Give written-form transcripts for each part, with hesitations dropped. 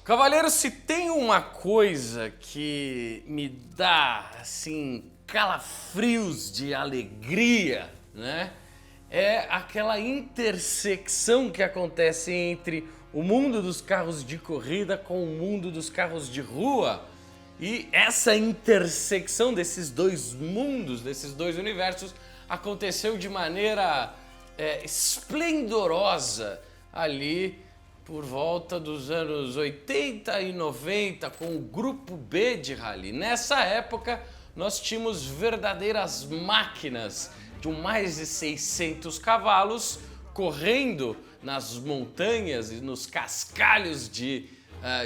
Cavaleiro, se tem uma coisa que me dá, assim, calafrios de alegria, né? É aquela intersecção que acontece entre o mundo dos carros de corrida com o mundo dos carros de rua. E essa intersecção desses dois mundos, desses dois universos, aconteceu de maneira esplendorosa ali por volta dos anos 80 e 90 com o Grupo B de Rally. Nessa época, nós tínhamos verdadeiras máquinas de mais de 600 cavalos correndo nas montanhas e nos cascalhos de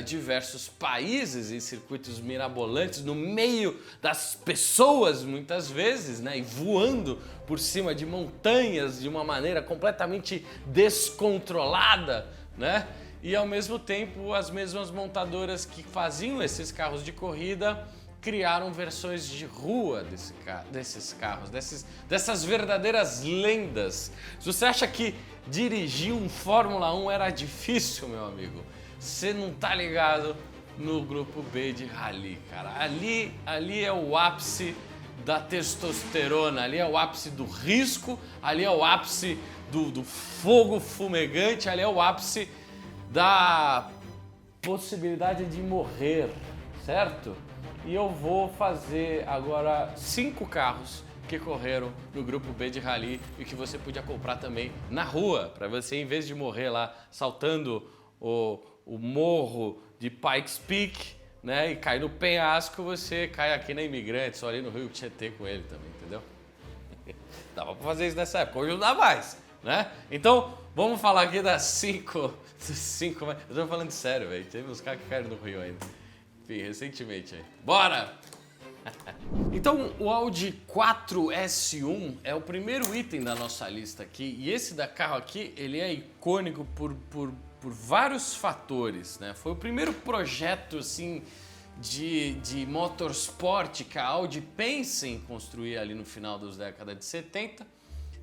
diversos países, em circuitos mirabolantes, no meio das pessoas muitas vezes, né? E voando por cima de montanhas de uma maneira completamente descontrolada, né? E ao mesmo tempo as mesmas montadoras que faziam esses carros de corrida criaram versões de rua desses carros, dessas verdadeiras lendas. Se você acha que dirigir um Fórmula 1 era difícil, meu amigo, você não tá ligado no Grupo B de Rally, cara. Ali é o ápice da testosterona, ali é o ápice do risco, ali é o ápice do fogo fumegante, ali é o ápice da possibilidade de morrer, certo? E eu vou fazer agora 5 carros que correram no Grupo B de Rally e que você podia comprar também na rua, para você, em vez de morrer lá saltando o morro de Pikes Peak, né, e cair no penhasco, você cai aqui na Imigrantes, ou ali no Rio Tietê com ele também, entendeu? Dava pra fazer isso nessa época, hoje não dá mais, né? Então, vamos falar aqui das 5, eu tô falando sério, velho, teve uns caras que caíram no Rio ainda, enfim, recentemente aí. Bora! Então, o Audi 4S1 é o primeiro item da nossa lista aqui, e esse da carro aqui, ele é icônico por vários fatores, né? Foi o primeiro projeto, assim, de motorsport que a Audi pensa em construir ali no final das décadas de 70,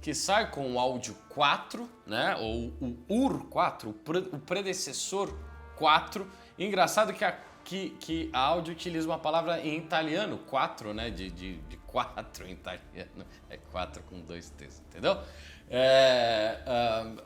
que sai com o Audi 4, né? Ou o UR 4, o predecessor 4. E engraçado que a Audi utiliza uma palavra em italiano, 4, né? De 4 em italiano. É 4 com 2 T's, entendeu?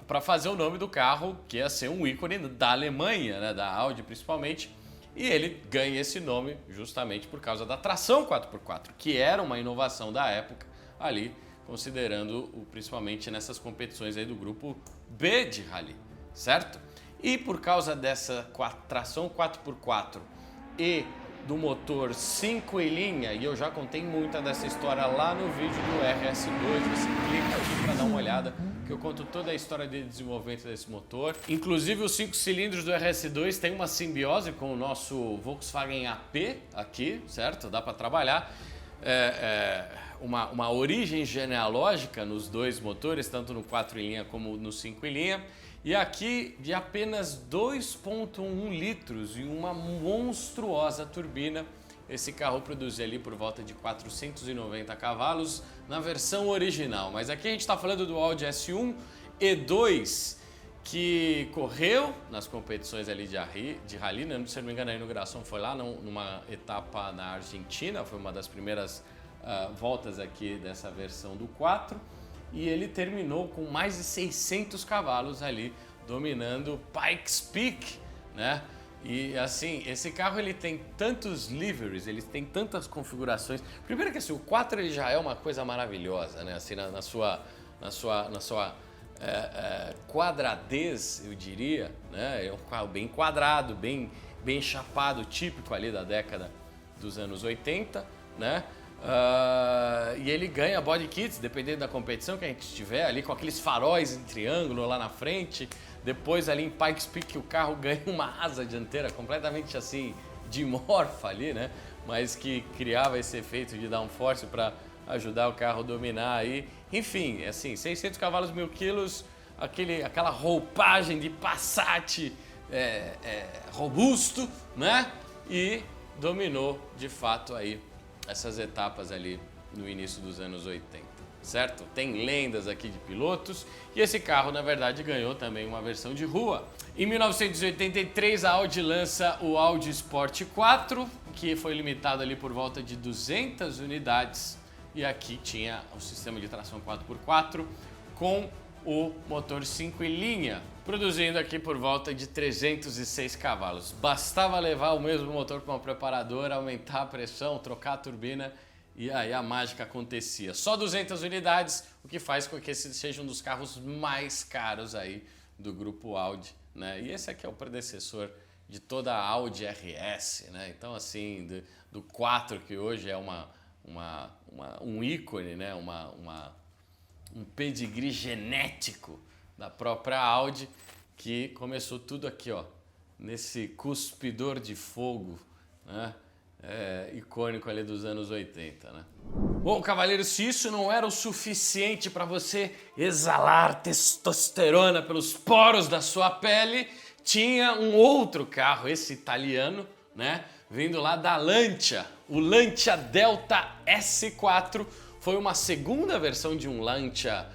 Para fazer o nome do carro, que ia ser um ícone da Alemanha, né, da Audi principalmente, e ele ganha esse nome justamente por causa da tração 4x4, que era uma inovação da época ali, considerando principalmente nessas competições aí do Grupo B de Rally, certo? E por causa dessa tração 4x4 e do motor 5 em linha, e eu já contei muita dessa história lá no vídeo do RS2, você clica aqui para dar uma olhada, que eu conto toda a história de desenvolvimento desse motor. Inclusive os 5 cilindros do RS2 tem uma simbiose com o nosso Volkswagen AP aqui, certo? Dá para trabalhar. Uma origem genealógica nos dois motores, tanto no 4 em linha como no 5 em linha. E aqui de apenas 2,1 litros e uma monstruosa turbina. Esse carro produzia ali por volta de 490 cavalos na versão original. Mas aqui a gente está falando do Audi S1 E2, que correu nas competições ali de rally, né? Se eu não me engano a inauguração foi lá numa etapa na Argentina, foi uma das primeiras voltas aqui dessa versão do 4. E ele terminou com mais de 600 cavalos ali, dominando Pikes Peak, né? E assim, esse carro ele tem tantos liveries, ele tem tantas configurações. Primeiro que assim, o 4 ele já é uma coisa maravilhosa, né? Assim, na sua quadradez, eu diria, né? É um carro bem quadrado, bem chapado, típico ali da década dos anos 80, né? E ele ganha body kits, dependendo da competição que a gente tiver, ali com aqueles faróis em triângulo lá na frente. Depois ali em Pikes Peak o carro ganha uma asa dianteira completamente assim dimorfa ali, né? Mas que criava esse efeito de downforce para ajudar o carro a dominar aí. Enfim, assim, 600 cavalos, 1000 quilos, aquela roupagem de Passat robusto, né? E dominou de fato aí essas etapas ali no início dos anos 80. certo? Tem lendas aqui de pilotos e esse carro, na verdade, ganhou também uma versão de rua. Em 1983, a Audi lança o Audi Sport 4, que foi limitado ali por volta de 200 unidades e aqui tinha o sistema de tração 4x4 com o motor 5 em linha, produzindo aqui por volta de 306 cavalos. Bastava levar o mesmo motor para uma preparadora, aumentar a pressão, trocar a turbina e aí a mágica acontecia. Só 200 unidades, o que faz com que esse seja um dos carros mais caros aí do grupo Audi, né? E esse aqui é o predecessor de toda a Audi RS, né? Então assim, do 4 que hoje é um ícone, né? Um pedigree genético da própria Audi, que começou tudo aqui, ó, nesse cuspidor de fogo, né? Icônico ali dos anos 80, né? Bom, cavaleiros, se isso não era o suficiente para você exalar testosterona pelos poros da sua pele, tinha um outro carro, esse italiano, né? Vindo lá da Lancia, o Lancia Delta S4. Foi uma segunda versão de um Lancia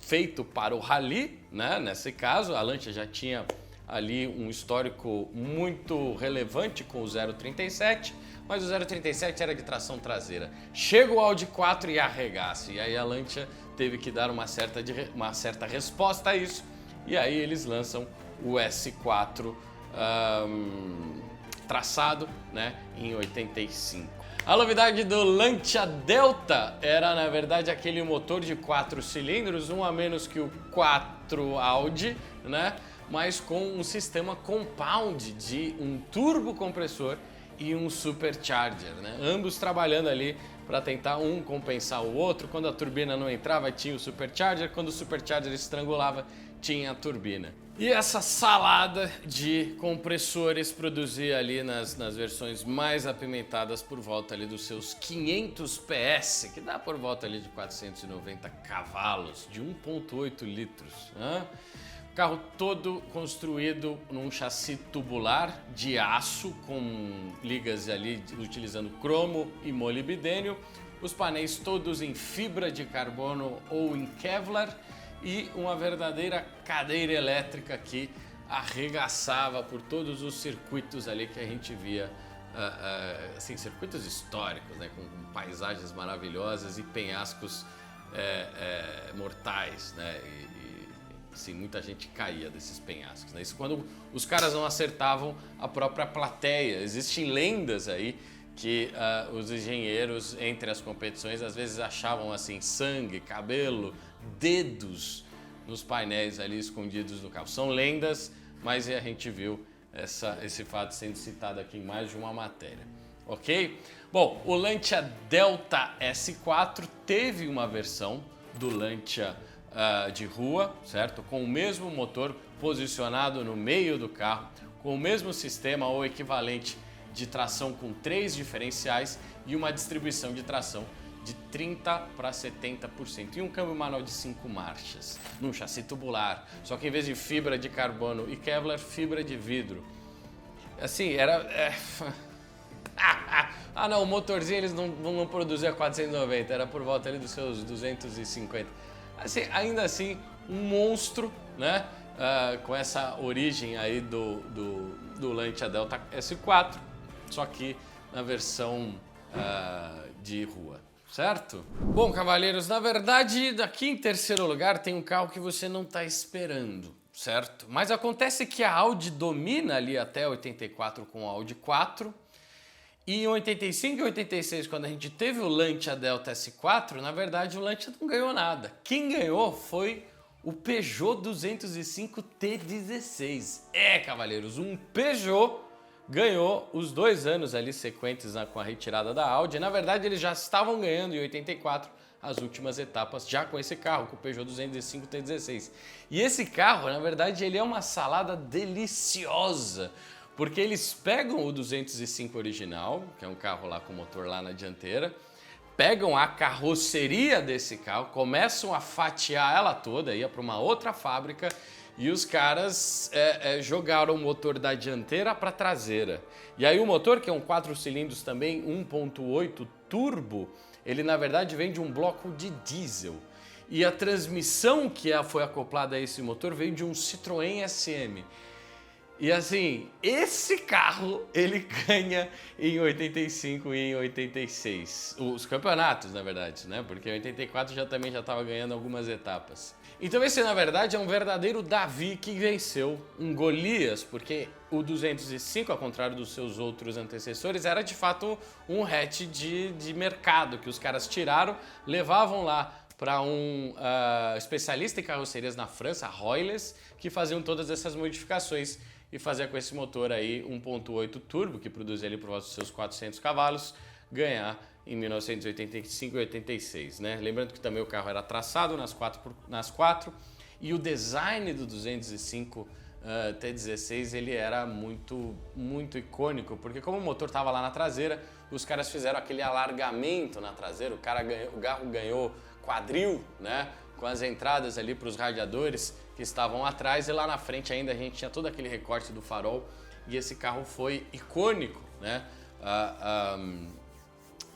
feito para o Rally, né? Nesse caso, a Lancia já tinha ali um histórico muito relevante com o 037, mas o 037 era de tração traseira. Chega o Audi 4 e arregaça, e aí a Lancia teve que dar uma certa resposta a isso, e aí eles lançam o S4 traçado, né, em 85. A novidade do Lancia Delta era, na verdade, aquele motor de 4 cilindros, um a menos que o 4 Audi, né? Mas com um sistema compound de um turbo compressor e um supercharger, né? Ambos trabalhando ali para tentar um compensar o outro. Quando a turbina não entrava, tinha o supercharger. Quando o supercharger estrangulava, tinha a turbina. E essa salada de compressores produzia ali nas versões mais apimentadas por volta ali dos seus 500 PS, que dá por volta ali de 490 cavalos, de 1,8 litros. Né? Carro todo construído num chassi tubular de aço com ligas ali utilizando cromo e molibdênio, os painéis todos em fibra de carbono ou em Kevlar e uma verdadeira cadeira elétrica que arregaçava por todos os circuitos ali que a gente via, assim, circuitos históricos, né, com paisagens maravilhosas e penhascos mortais, né, assim, muita gente caía desses penhascos, né? Isso quando os caras não acertavam a própria plateia. Existem lendas aí que os engenheiros, entre as competições, às vezes achavam assim sangue, cabelo, dedos nos painéis ali escondidos no carro. São lendas, mas a gente viu esse fato sendo citado aqui em mais de uma matéria, ok? Bom, o Lancia Delta S4 teve uma versão do Lancia de rua, certo? Com o mesmo motor posicionado no meio do carro, com o mesmo sistema ou equivalente de tração com 3 diferenciais e uma distribuição de tração de 30% para 70% e um câmbio manual de 5 marchas, num chassi tubular, só que em vez de fibra de carbono e Kevlar, fibra de vidro. Assim, não, o motorzinho eles não produziam 490, era por volta ali dos seus 250. Assim, ainda assim, um monstro, né? Com essa origem aí do Lancia Delta S4, só que na versão de rua, certo? Bom, cavaleiros, na verdade, aqui em terceiro lugar tem um carro que você não está esperando, certo? Mas acontece que a Audi domina ali até 84 com o Audi 4, e em 85 e 86, quando a gente teve o Lancia Delta S4, na verdade o Lancia não ganhou nada. Quem ganhou foi o Peugeot 205 T16. Cavaleiros, um Peugeot ganhou os 2 anos ali sequentes com a retirada da Audi. Na verdade, eles já estavam ganhando em 84 as últimas etapas já com esse carro, com o Peugeot 205 T16. E esse carro, na verdade, ele é uma salada deliciosa, porque eles pegam o 205 original, que é um carro lá com motor lá na dianteira, pegam a carroceria desse carro, começam a fatiar ela toda, ia para uma outra fábrica, e os caras jogaram o motor da dianteira para a traseira. E aí o motor, que é um 4 cilindros também, 1.8 turbo, ele na verdade vem de um bloco de diesel. E a transmissão que foi acoplada a esse motor veio de um Citroën SM. E assim, esse carro ele ganha em 85 e em 86. Os campeonatos, na verdade, né? Porque em 84 também já estava ganhando algumas etapas. Então esse, na verdade, é um verdadeiro Davi que venceu um Golias, porque o 205, ao contrário dos seus outros antecessores, era de fato um hatch de mercado que os caras tiraram, levavam lá para um especialista em carrocerias na França, Royles, que faziam todas essas modificações e fazia com esse motor aí 1.8 turbo, que produzia ali por volta dos seus 400 cavalos, ganhar em 1985 e 86, né? Lembrando que também o carro era traçado nas quatro e o design do 205 T16 ele era muito icônico, porque como o motor estava lá na traseira, os caras fizeram aquele alargamento na traseira, o carro ganhou quadril, né? Com as entradas ali para os radiadores que estavam atrás, e lá na frente ainda a gente tinha todo aquele recorte do farol, e esse carro foi icônico, né?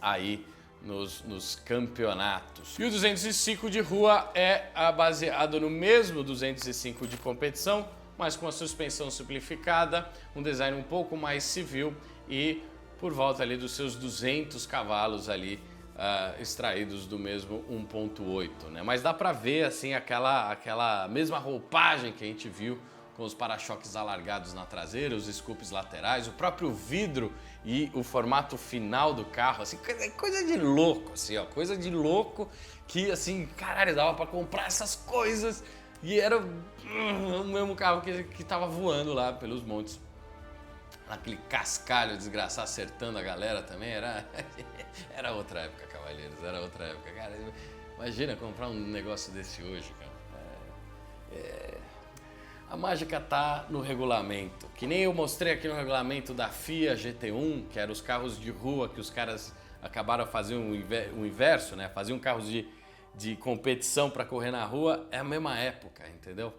Aí nos campeonatos. E o 205 de rua é baseado no mesmo 205 de competição, mas com a suspensão simplificada, um design um pouco mais civil e por volta ali dos seus 200 cavalos ali extraídos do mesmo 1.8, né? Mas dá pra ver assim aquela mesma roupagem que a gente viu com os para-choques alargados na traseira, os scoops laterais, o próprio vidro e o formato final do carro, assim, coisa de louco, assim, ó, coisa de louco que, assim, caralho, dava pra comprar essas coisas e era o mesmo carro que tava voando lá pelos montes. Aquele cascalho desgraçado acertando a galera também, era outra época, cavalheiros, era outra época. Cara, imagina comprar um negócio desse hoje, cara. A mágica tá no regulamento, que nem eu mostrei aqui no regulamento da FIA GT1, que eram os carros de rua que os caras acabaram fazendo o inverso, né? Faziam carros de competição para correr na rua, é a mesma época, entendeu?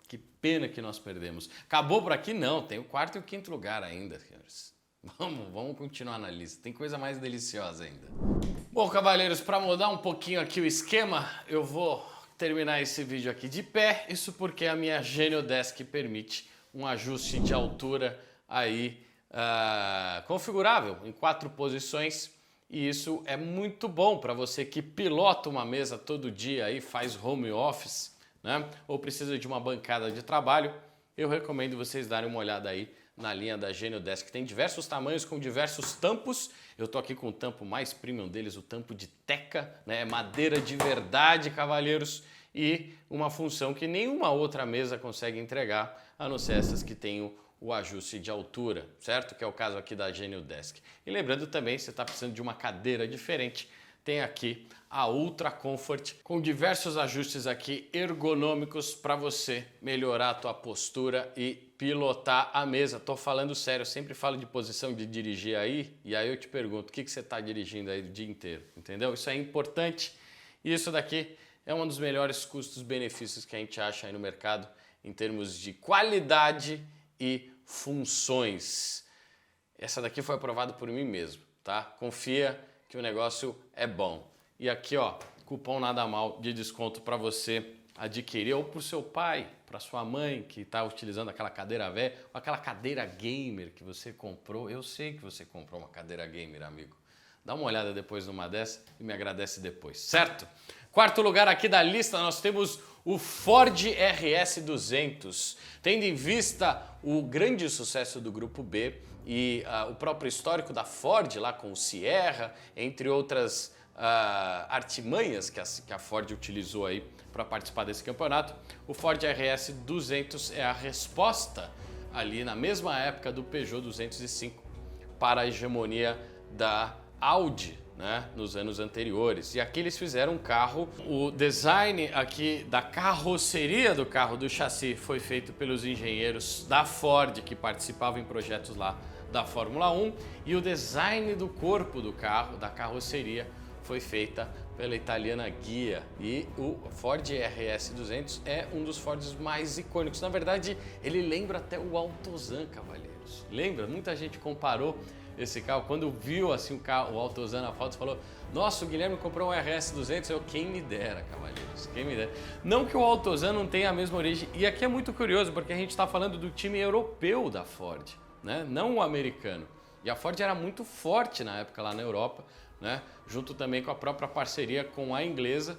Que pena que nós perdemos. Acabou por aqui? Não, tem o quarto e o quinto lugar ainda, senhores. Vamos continuar na lista, tem coisa mais deliciosa ainda. Bom, cavaleiros, para mudar um pouquinho aqui o esquema, eu vou terminar esse vídeo aqui de pé, isso porque a minha Genio Desk permite um ajuste de altura aí configurável em 4 posições, e isso é muito bom para você que pilota uma mesa todo dia aí, faz home office, né? Ou precisa de uma bancada de trabalho. Eu recomendo vocês darem uma olhada aí na linha da Genio Desk, que tem diversos tamanhos com diversos tampos. Eu tô aqui com o tampo mais premium deles, o tampo de teca, né? Madeira de verdade, cavalheiros, e uma função que nenhuma outra mesa consegue entregar, a não ser essas que tem o ajuste de altura, certo? Que é o caso aqui da Genio Desk. E lembrando também, se você está precisando de uma cadeira diferente, tem aqui a Ultra Comfort, com diversos ajustes aqui ergonômicos para você melhorar a tua postura e pilotar a mesa. Tô falando sério, eu sempre falo de posição de dirigir aí, e aí eu te pergunto, o que você está dirigindo aí o dia inteiro, entendeu? Isso é importante, e isso daqui é um dos melhores custos-benefícios que a gente acha aí no mercado, em termos de qualidade e funções. Essa daqui foi aprovada por mim mesmo, tá? Confia que o negócio é bom. E aqui, ó, cupom nada mal de desconto para você adquirir, ou para o seu pai, para sua mãe que está utilizando aquela cadeira velha, ou aquela cadeira gamer que você comprou. Eu sei que você comprou uma cadeira gamer, amigo. Dá uma olhada depois numa dessa e me agradece depois, certo? Quarto lugar aqui da lista nós temos o Ford RS 200. Tendo em vista o grande sucesso do Grupo B e o próprio histórico da Ford lá com o Sierra, entre outras artimanhas que a Ford utilizou aí para participar desse campeonato, o Ford RS 200 é a resposta ali na mesma época do Peugeot 205 para a hegemonia da Audi, né, nos anos anteriores. E aqui eles fizeram um carro, o design aqui da carroceria do carro, do chassi, foi feito pelos engenheiros da Ford que participavam em projetos lá da Fórmula 1, e o design do corpo do carro, da carroceria, foi feita pela italiana Ghia. E o Ford RS 200 é um dos Fords mais icônicos. Na verdade, ele lembra até o Altozan, cavalheiros. Lembra? Muita gente comparou esse carro. Quando viu assim o carro, o Auto usando a foto, falou: nossa, o Guilherme comprou um RS 200. Eu, quem me dera, cavaleiros, quem me dera. Não que o Altozan não tenha a mesma origem, e aqui é muito curioso, porque a gente está falando do time europeu da Ford, né? Não o americano. E a Ford era muito forte na época lá na Europa, né? Junto também com a própria parceria com a inglesa,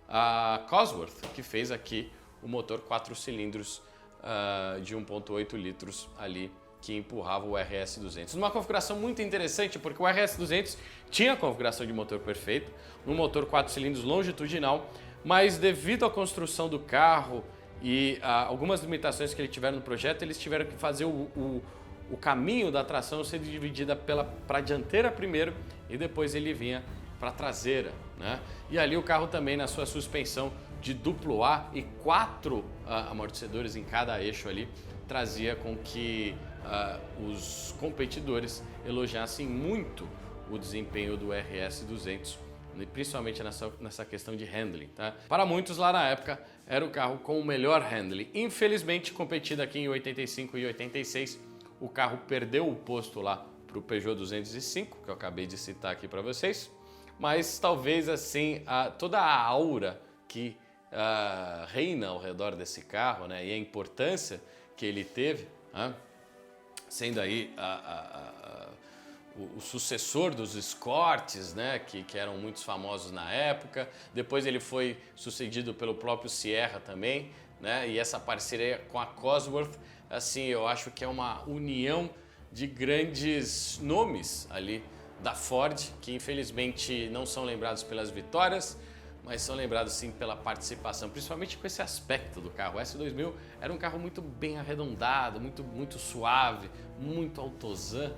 a Cosworth, que fez aqui o motor 4 cilindros de 1.8 litros ali, que empurrava o RS 200. Uma configuração muito interessante, porque o RS 200 tinha a configuração de motor perfeito, um motor 4 cilindros longitudinal, mas devido à construção do carro e algumas limitações que ele tiveram no projeto, eles tiveram que fazer o caminho da tração ser dividida para a dianteira primeiro e depois ele vinha para a traseira, né? E ali o carro também na sua suspensão de duplo A e 4 amortecedores em cada eixo ali, trazia com que os competidores elogiassem muito o desempenho do RS 200, principalmente nessa questão de handling, tá? Para muitos lá na época era o carro com o melhor handling. Infelizmente, competido aqui em 85 e 86, o carro perdeu o posto lá para o Peugeot 205, que eu acabei de citar aqui para vocês, mas talvez assim toda a aura que reina ao redor desse carro, né, e a importância que ele teve, né, sendo aí o sucessor dos Escorts, né, que eram muito famosos na época. Depois ele foi sucedido pelo próprio Sierra também, né, e essa parceria com a Cosworth, assim, eu acho que é uma união de grandes nomes ali da Ford, que infelizmente não são lembrados pelas vitórias, mas são lembrados sim pela participação, principalmente com esse aspecto do carro. O S2000 era um carro muito bem arredondado, muito suave, muito Altozan,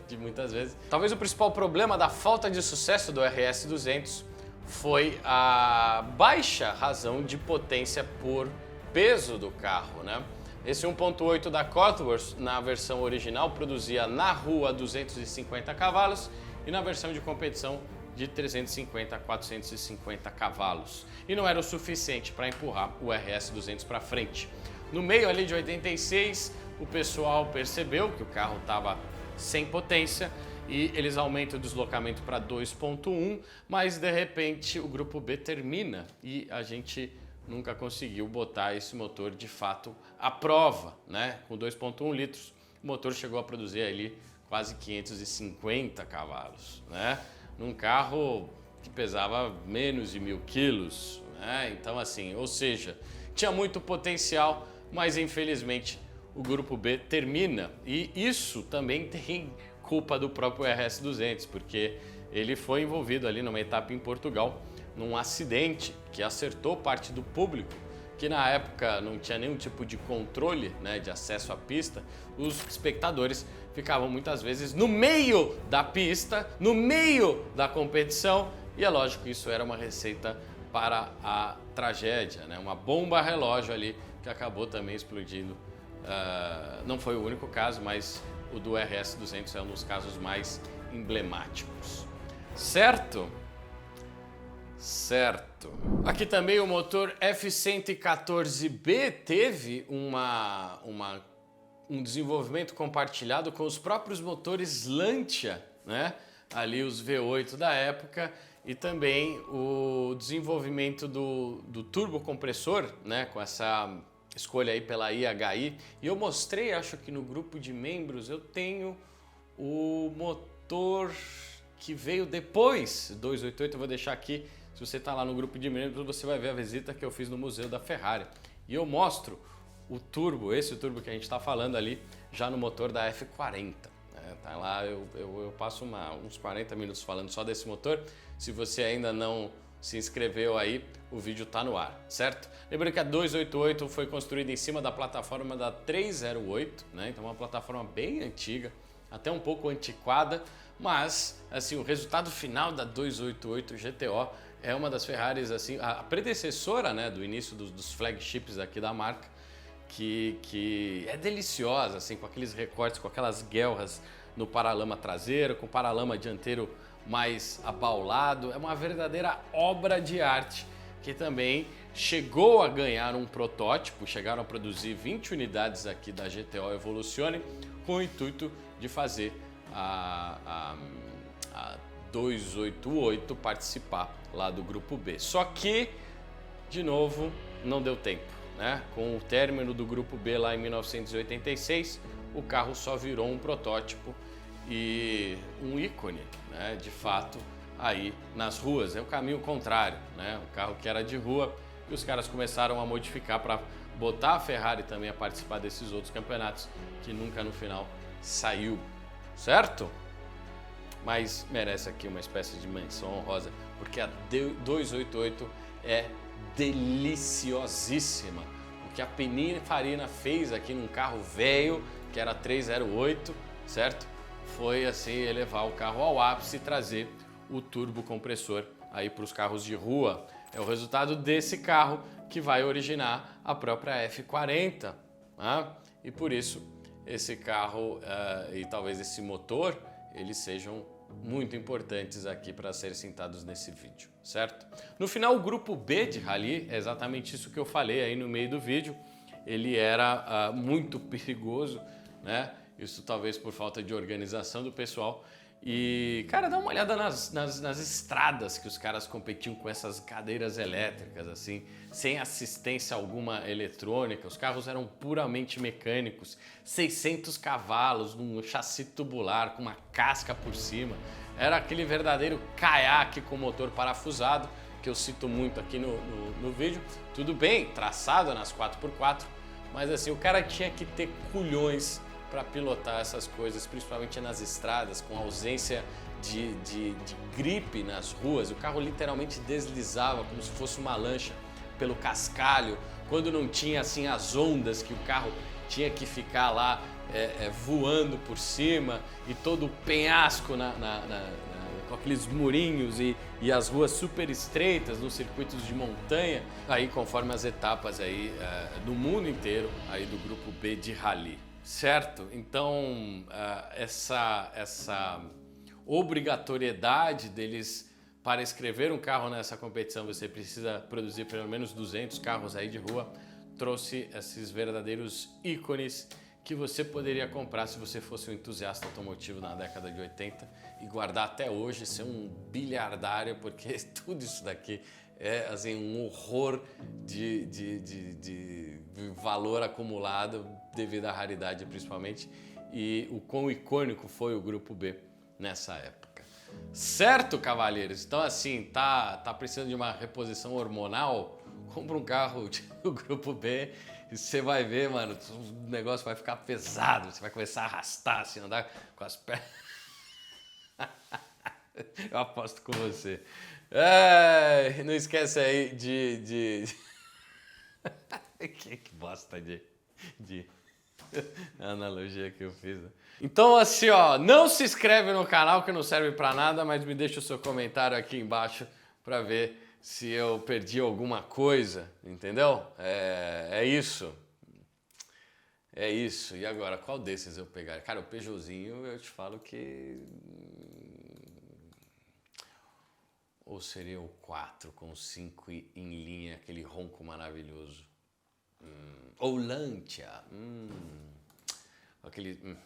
de muitas vezes. Talvez o principal problema da falta de sucesso do RS 200 foi a baixa razão de potência por peso do carro, né? Esse 1.8 da Cosworth, na versão original, produzia na rua 250 cavalos e na versão de competição de 350 a 450 cavalos. E não era o suficiente para empurrar o RS 200 para frente. No meio ali de 86, o pessoal percebeu que o carro estava sem potência e eles aumentam o deslocamento para 2.1, mas de repente o grupo B termina e a gente nunca conseguiu botar esse motor de fato à prova, né? Com 2.1 litros, o motor chegou a produzir ali quase 550 cavalos, né? Num carro que pesava menos de 1000 quilos, né? Então assim, ou seja, tinha muito potencial, mas infelizmente o grupo B termina, e isso também tem culpa do próprio RS 200, porque ele foi envolvido ali numa etapa em Portugal, num acidente que acertou parte do público, que na época não tinha nenhum tipo de controle, né, de acesso à pista. Os espectadores ficavam muitas vezes no meio da pista, no meio da competição, e é lógico que isso era uma receita para a tragédia, né? Uma bomba relógio ali que acabou também explodindo. Não foi o único caso, mas o do RS 200 é um dos casos mais emblemáticos. Certo? Certo. Aqui também o motor F114B teve um desenvolvimento compartilhado com os próprios motores Lancia, né? Ali os V8 da época, e também o desenvolvimento do turbocompressor, né? Com essa escolha aí pela IHI. E eu mostrei, acho que no grupo de membros, eu tenho o motor que veio depois, 288, eu vou deixar aqui. Se você está lá no grupo de membros, você vai ver a visita que eu fiz no Museu da Ferrari. E eu mostro o turbo, esse turbo que a gente está falando ali, já no motor da F40. Tá lá, eu passo uns 40 minutos falando só desse motor. Se você ainda não se inscreveu aí, o vídeo está no ar, certo? Lembrando que a 288 foi construída em cima da plataforma da 308, né? Então uma plataforma bem antiga, até um pouco antiquada, mas assim, o resultado final da 288 GTO é uma das Ferraris, assim, a predecessora, né, do início dos flagships aqui da marca, que é deliciosa, assim, com aqueles recortes, com aquelas guelras no paralama traseiro, com o paralama dianteiro mais abaulado. É uma verdadeira obra de arte que também chegou a ganhar um protótipo, chegaram a produzir 20 unidades aqui da GTO Evoluzione com o intuito de fazer a 288 participar lá do grupo B. Só que, de novo, não deu tempo, né? Com o término do grupo B lá em 1986, o carro só virou um protótipo e um ícone, né? De fato, aí nas ruas. É o caminho contrário, né? O carro que era de rua e os caras começaram a modificar para botar a Ferrari também a participar desses outros campeonatos, que nunca no final saiu, certo? Mas merece aqui uma espécie de menção honrosa, porque a 288 é deliciosíssima. O que a Pininfarina fez aqui num carro velho, que era 308, certo? Foi assim elevar o carro ao ápice e trazer o turbo compressor aí para os carros de rua. É o resultado desse carro que vai originar a própria F40, né? E por isso esse carro e talvez esse motor, eles sejam muito importantes aqui para serem citados nesse vídeo, certo? No final, o grupo B de Rally, é exatamente isso que eu falei aí no meio do vídeo, ele era muito perigoso, né? Isso talvez por falta de organização do pessoal. E, cara, dá uma olhada nas estradas que os caras competiam com essas cadeiras elétricas, assim, sem assistência alguma eletrônica. Os carros eram puramente mecânicos, 600 cavalos, num chassi tubular, com uma casca por cima. Era aquele verdadeiro caiaque com motor parafusado, que eu cito muito aqui no vídeo. Tudo bem, traçado nas 4x4, mas assim, o cara tinha que ter culhões para pilotar essas coisas, principalmente nas estradas, com ausência de gripe nas ruas. O carro literalmente deslizava como se fosse uma lancha pelo cascalho, quando não tinha assim as ondas que o carro tinha que ficar lá voando por cima, e todo o penhasco com aqueles murinhos e as ruas super estreitas nos circuitos de montanha, aí conforme as etapas aí no mundo inteiro aí do grupo B de Rally. Certo? Então, essa obrigatoriedade deles para escrever um carro nessa competição, você precisa produzir pelo menos 200 carros aí de rua, trouxe esses verdadeiros ícones que você poderia comprar se você fosse um entusiasta automotivo na década de 80 e guardar até hoje, ser um bilhardário, porque tudo isso daqui é assim, um horror de valor acumulado devido à raridade principalmente, e o quão icônico foi o grupo B nessa época. Certo, cavalheiros? Então assim, tá precisando de uma reposição hormonal? Compra um carro do grupo B e você vai ver, mano, o negócio vai ficar pesado, você vai começar a arrastar, assim, andar com as pernas. Eu aposto com você. Não esquece aí que bosta de analogia que eu fiz. Então assim, ó, não se inscreve no canal que não serve pra nada, mas me deixa o seu comentário aqui embaixo pra ver se eu perdi alguma coisa, entendeu? É isso. É isso. E agora, qual desses eu pegar? Cara, o Peugeotzinho, eu te falo que... Ou seria o 4 com 5 em linha, aquele ronco maravilhoso. Ou Lancia. Aquele...